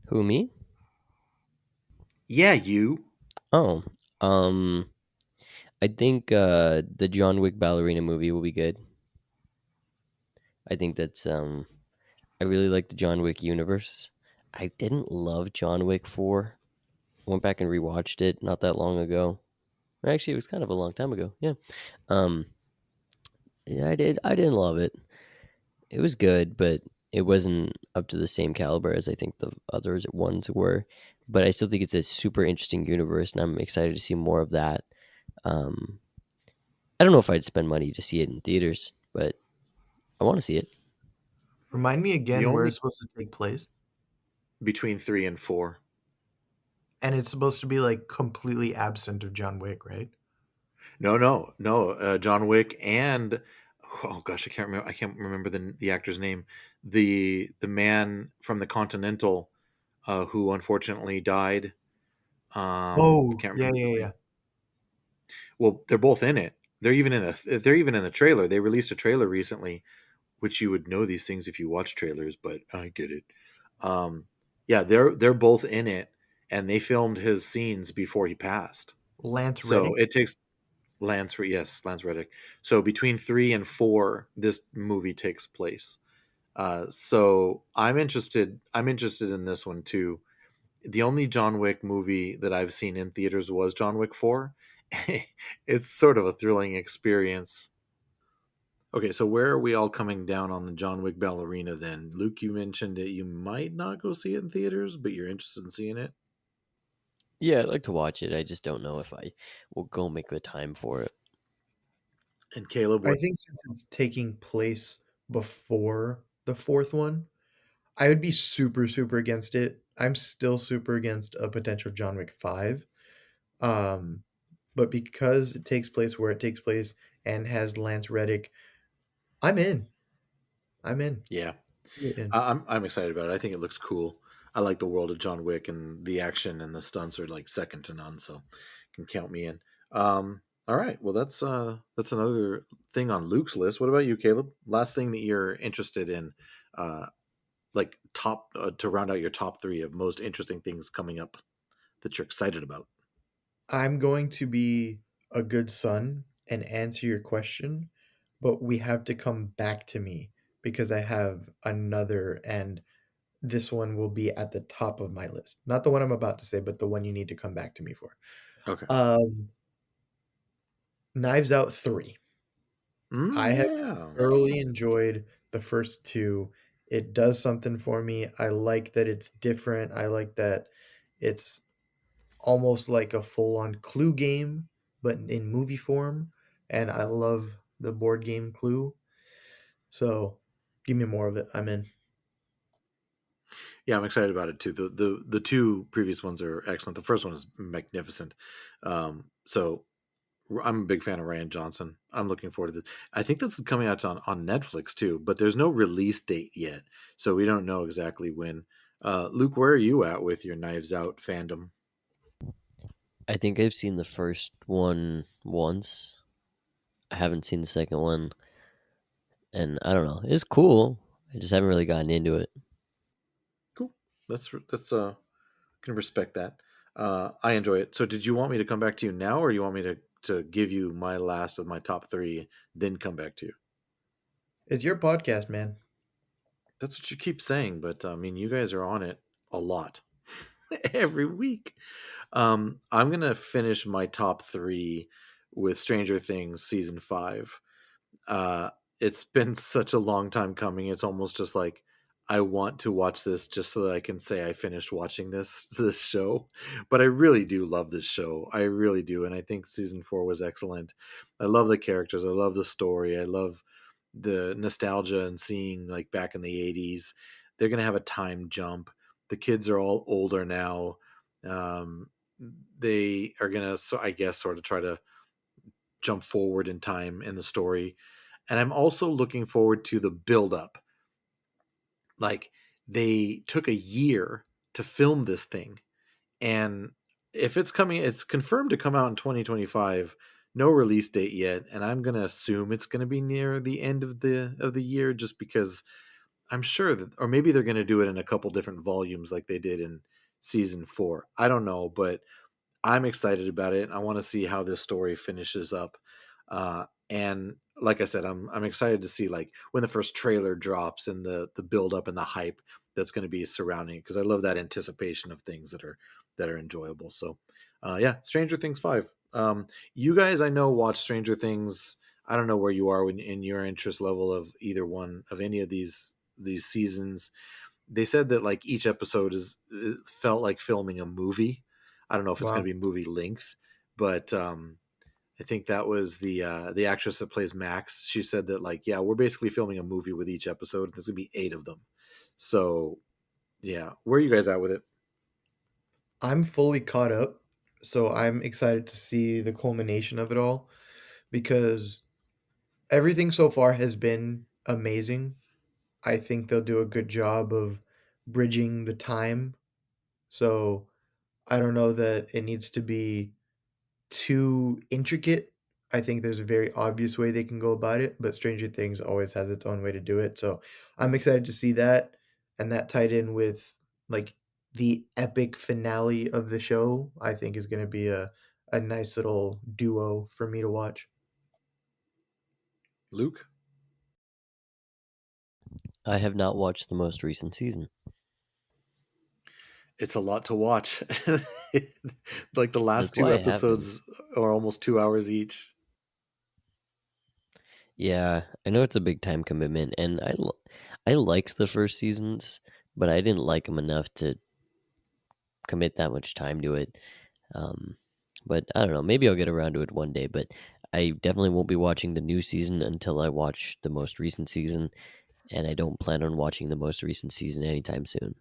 Who, me? Yeah, you. Oh, um, I think the John Wick ballerina movie will be good. I think that's I really like the John Wick universe. I didn't love John Wick 4. I went back and rewatched it not that long ago. Actually, it was kind of a long time ago. Yeah. Um yeah, I did. I didn't love it. It was good, but it wasn't up to the same caliber as I think the other ones were. But I still think it's a super interesting universe, and I'm excited to see more of that. Um, I don't know if I'd spend money to see it in theaters, but I want to see it. Remind me The again where only it's supposed to take place. between 3 and 4. And it's supposed to be like completely absent of John Wick, right? No. John Wick and oh gosh, I can't remember the actor's name. The man from the Continental, who unfortunately died. I Oh, can't yeah, remember yeah, his yeah. name. Well, they're both in it. They're even in the trailer. They released a trailer recently, which you would know these things if you watch trailers, but I get it. Um, yeah, they're both in it, and they filmed his scenes before he passed. Lance So Reddick. it takes Lance Reddick. So between 3 and 4, this movie takes place. So I'm interested in this one too. The only John Wick movie that I've seen in theaters was John Wick 4. It's sort of a thrilling experience. Okay, so where are we all coming down on the John Wick ballerina then? Luke, you mentioned that you might not go see it in theaters, but you're interested in seeing it. Yeah, I'd like to watch it. I just don't know if I will go make the time for it. And Caleb, I where think since it's taking place before the fourth one, I would be super, super against it. I'm still super against a potential John Wick 5. Um, but because it takes place where it takes place and has Lance Reddick, I'm in. I'm in. yeah, In. I'm excited about it. I think it looks cool. I like the world of John Wick, and the action and the stunts are like second to none. So can count me in. All right, well that's another thing on Luke's list. What about you, Caleb? Last thing that you're interested in, uh, like top to round out your top three of most interesting things coming up that you're excited about. I'm going to be a good son and answer your question, but we have to come back to me because I have another, and this one will be at the top of my list. Not the one I'm about to say, but the one you need to come back to me for. Okay. Um, Knives Out 3. I have Yeah. thoroughly enjoyed the first two. It does something for me. I like that it's different. I like that it's almost like a full-on Clue game, but in movie form. And I love the board game Clue. So give me more of it. I'm in. Yeah, I'm excited about it too. The two previous ones are excellent. The first one is magnificent. So I'm a big fan of Ryan Johnson. I'm looking forward to this. I think that's coming out on Netflix too, but there's no release date yet, so we don't know exactly when. Luke, where are you at with your Knives Out fandom? I think I've seen the first one once. I haven't seen the second one, and I don't know. It's cool. I just haven't really gotten into it. Cool. That's can respect that. I enjoy it. So, did you want me to come back to you now, or you want me to give you my last of my top three, then come back to you? It's your podcast, man. That's what you keep saying, but I mean, you guys are on it a lot every week. I'm gonna finish my top three with Stranger Things season 5. Uh, it's been such a long time coming. It's almost just like I want to watch this just so that I can say I finished watching this show. But I really do love this show. I really do, and I think season 4 was excellent. I love the characters. I love the story. I love the nostalgia and seeing like back in the 80s. They're gonna have a time jump. The kids are all older now. Um, they are gonna, so I guess, sort of try to jump forward in time in the story. And I'm also looking forward to the build up. Like, they took a year to film this thing, and if it's coming, it's confirmed to come out in 2025. No release date yet, and I'm gonna assume it's gonna be near the end of the year, just because I'm sure that, or maybe they're gonna do it in a couple different volumes like they did in season 4. I don't know, but I'm excited about it. I want to see how this story finishes up. And like I said, I'm excited to see like when the first trailer drops and the build up and the hype that's going to be surrounding it, because I love that anticipation of things that are enjoyable. So yeah, Stranger Things 5. You guys I know watch Stranger Things. I don't know where you are in your interest level of either one of any of these seasons. They said that like each episode is felt like filming a movie. I don't know if it's Wow. going to be movie length, but I think that was the actress that plays Max. She said that like, yeah, we're basically filming a movie with each episode. There's gonna be 8 of them. So yeah, where are you guys at with it? I'm fully caught up, so I'm excited to see the culmination of it all because everything so far has been amazing. I think they'll do a good job of bridging the time. So I don't know that it needs to be too intricate. I think there's a very obvious way they can go about it, but Stranger Things always has its own way to do it. So I'm excited to see that, and that tied in with like the epic finale of the show, I think is going to be a nice little duo for me to watch. Luke? I have not watched the most recent season. It's a lot to watch. Like the last That's why 2 I haven't. episodes are almost 2 hours each. Yeah, I know it's a big time commitment, and I liked the first seasons, but I didn't like them enough to commit that much time to it. Um, but I don't know. Maybe I'll get around to it one day. But I definitely won't be watching the new season until I watch the most recent season, and I don't plan on watching the most recent season anytime soon.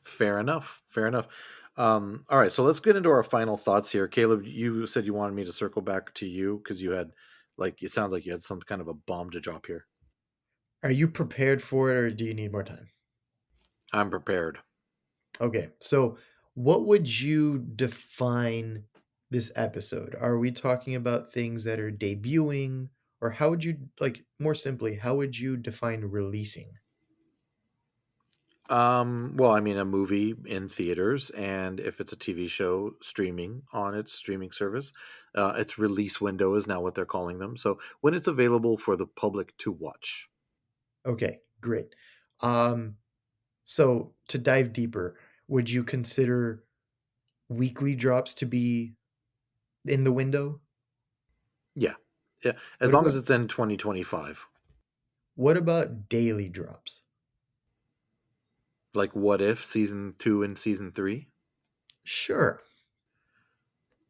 Fair enough. Fair enough. All right, so let's get into our final thoughts here. Caleb, you said you wanted me to circle back to you because you had, like, it sounds like you had some kind of a bomb to drop here. Are you prepared for it or do you need more time? I'm prepared. Okay, so what would you define this episode? Are we talking about things that are debuting, or how would you, like, more simply, how would you define releasing? Well, I mean, a movie in theaters, and if it's a TV show, streaming on its streaming service. Its release window is now what they're calling them. So when it's available for the public to watch. Okay, great. Um, so to dive deeper, would you consider weekly drops to be in the window? Yeah, yeah. As What long as about it's in 2025. what about daily drops? Like, what if season 2 and season 3? Sure.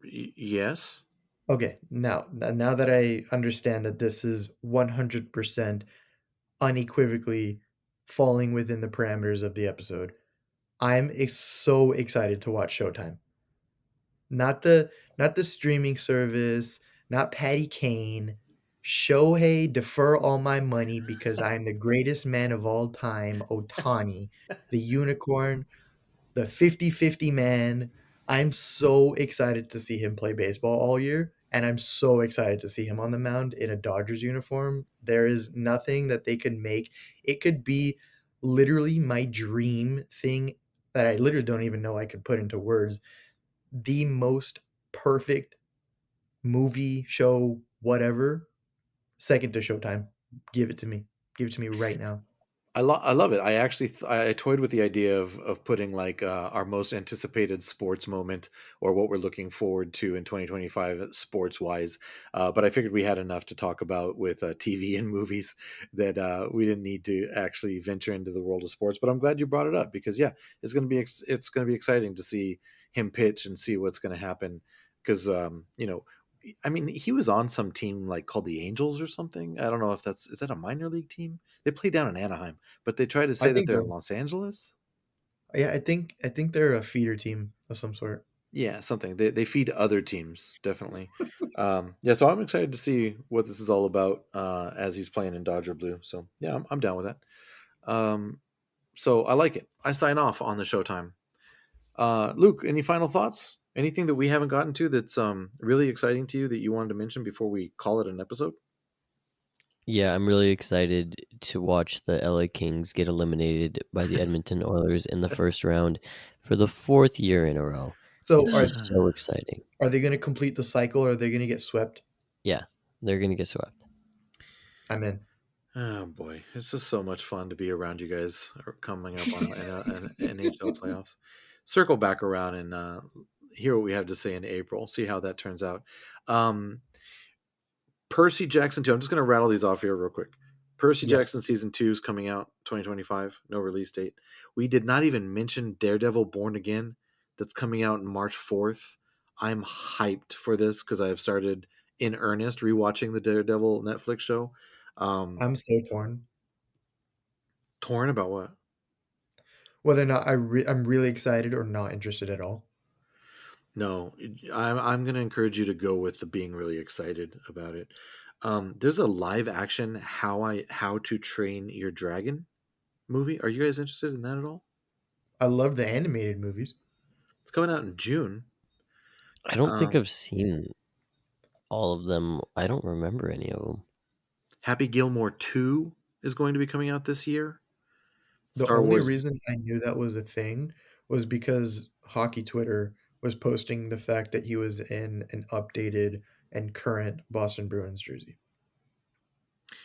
Yes. Okay, now that I understand that this is 100% unequivocally falling within the parameters of the episode, so excited to watch Showtime. Not the streaming service, not Patty Kane. Shohei, defer all my money because I am the greatest man of all time, Otani, the unicorn, the 50-50 man. I'm so excited to see him play baseball all year, and I'm so excited to see him on the mound in a Dodgers uniform. There is nothing that they could make. It could be literally my dream thing that I literally don't even know I could put into words. The most perfect movie, show, whatever, second to Showtime. Give it to me. Give it to me right now. I love it. I actually I toyed with the idea of putting like our most anticipated sports moment or what we're looking forward to in 2025 sports wise. But I figured we had enough to talk about with TV and movies that we didn't need to actually venture into the world of sports. But I'm glad you brought it up because yeah, it's going to be it's going to be exciting to see him pitch and see what's going to happen because you know. I mean, he was on some team like called the Angels or something. I don't know if is that a minor league team? They play down in Anaheim, but they try to I say that think they're in so. Los Angeles. Yeah, I think they're a feeder team of some sort. Yeah, something. They feed other teams, definitely. Yeah, so I'm excited to see what this is all about as he's playing in Dodger Blue. So yeah, I'm down with that. Um, so I like it. I sign off on the Showtime. Luke, any final thoughts? Anything that we haven't gotten to that's really exciting to you that you wanted to mention before we call it an episode? Yeah, I'm really excited to watch the LA Kings get eliminated by the Edmonton Oilers in the first round for the fourth year in a row. So It's just so exciting. are they going to complete the cycle or are they going to get swept? Yeah, they're going to get swept. I'm in. Oh boy, it's just so much fun to be around you guys coming up on an NHL playoffs. Circle back around and hear what we have to say in April. See how that turns out. Um, Percy Jackson 2. I'm just going to rattle these off here real quick. Percy Jackson Yes. season 2 is coming out 2025. No release date. We did not even mention Daredevil Born Again. That's coming out on March 4th. I'm hyped for this because I have started in earnest rewatching the Daredevil Netflix show. I'm so torn. Torn about what? Whether or not I'm really excited or not interested at all. No, I'm going to encourage you to go with the being really excited about it. There's a live action How to Train Your Dragon movie. Are you guys interested in that at all? I love the animated movies. It's coming out in June. I don't think Um, I've seen all of them. I don't remember any of them. Happy Gilmore 2 is going to be coming out this year. The Star only Wars. reason I knew that was a thing was because Hockey Twitter was posting the fact that he was in an updated and current Boston Bruins jersey.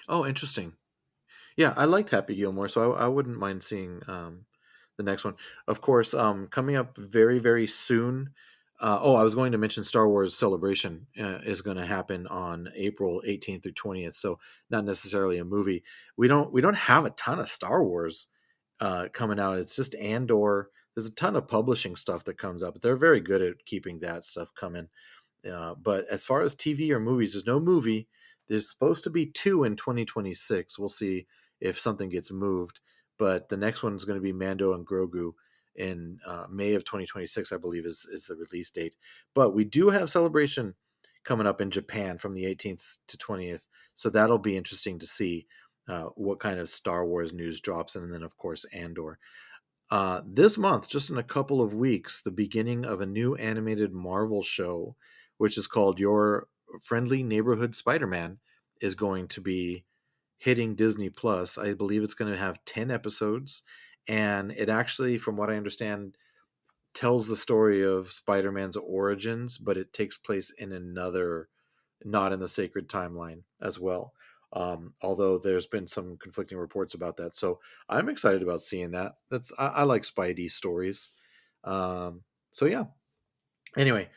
Oh, interesting. Yeah, I liked Happy Gilmore, so I wouldn't mind seeing the next one. Of course, coming up very, very soon. I was going to mention Star Wars Celebration is going to happen on April 18th through 20th. So not necessarily a movie. We don't have a ton of Star Wars coming out. It's just Andor. There's a ton of publishing stuff that comes up. They're very good at keeping that stuff coming. But as far as TV or movies, there's no movie. There's supposed to be 2 in 2026. We'll see if something gets moved. But the next one is going to be Mando and Grogu in May of 2026, I believe, is the release date. But we do have Celebration coming up in Japan from the 18th to 20th. So that'll be interesting to see what kind of Star Wars news drops. And then, of course, Andor. This month, just in a couple of weeks, the beginning of a new animated Marvel show, which is called Your Friendly Neighborhood Spider-Man, is going to be hitting Disney Plus. I believe it's going to have 10 episodes. And it actually, from what I understand, tells the story of Spider-Man's origins, but it takes place in another, not in the sacred timeline as well. Although there's been some conflicting reports about that, so I'm excited about seeing that. I like Spidey stories. So yeah. Anyway,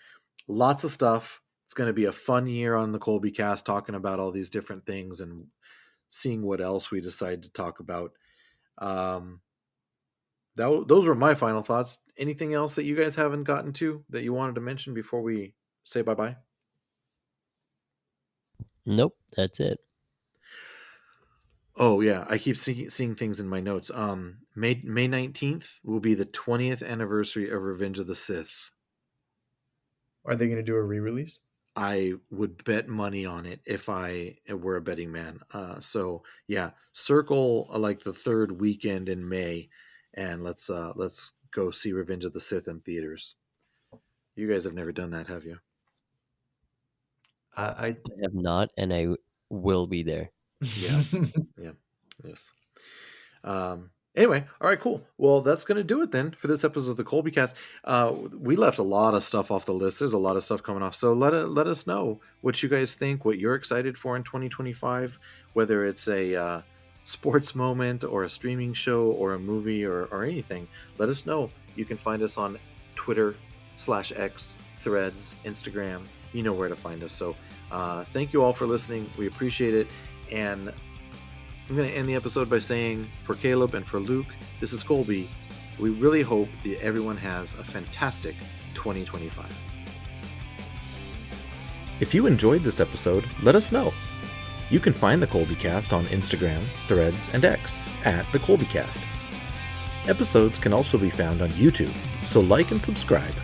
lots of stuff. It's going to be a fun year on the Colby Cast, talking about all these different things and seeing what else we decide to talk about. Those were my final thoughts. Anything else that you guys haven't gotten to that you wanted to mention before we say bye bye? Nope, that's it. Oh yeah, I keep seeing things in my notes. May 19th will be the 20th anniversary of Revenge of the Sith. Are they going to do a re-release? I would bet money on it if I were a betting man. So yeah, circle like the third weekend in May, and let's go see Revenge of the Sith in theaters. You guys have never done that, have you? I I have not, and I will be there. Yeah. Yeah. Yes. Anyway, all right, cool. Well, that's going to do it then for this episode of the Colby Cast. We left a lot of stuff off the list. There's a lot of stuff coming off. So let us know what you guys think, what you're excited for in 2025, whether it's a sports moment or a streaming show or a movie or anything. Let us know. You can find us on Twitter/X, Threads, Instagram. You know where to find us. So thank you all for listening. We appreciate it. And I'm going to end the episode by saying, for Caleb and for Luke, this is Colby. We really hope that everyone has a fantastic 2025. If you enjoyed this episode, let us know. You can find the Colby Cast on Instagram, Threads, and X at the Colby Cast. Episodes can also be found on YouTube, so like and subscribe.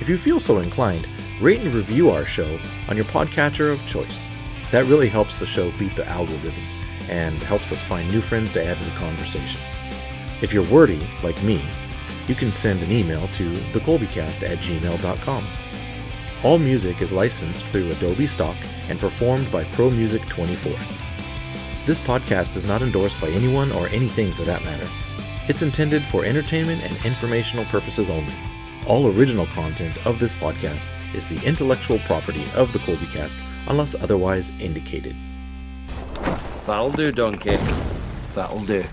If you feel so inclined, rate and review our show on your podcatcher of choice. That really helps the show beat the algorithm and helps us find new friends to add to the conversation. If you're wordy, like me, you can send an email to thecolbycast@gmail.com. All music is licensed through Adobe Stock and performed by Pro Music 24. This podcast is not endorsed by anyone or anything for that matter. It's intended for entertainment and informational purposes only. All original content of this podcast is the intellectual property of the Colby Cast unless otherwise indicated. That'll do, Donkey. That'll do.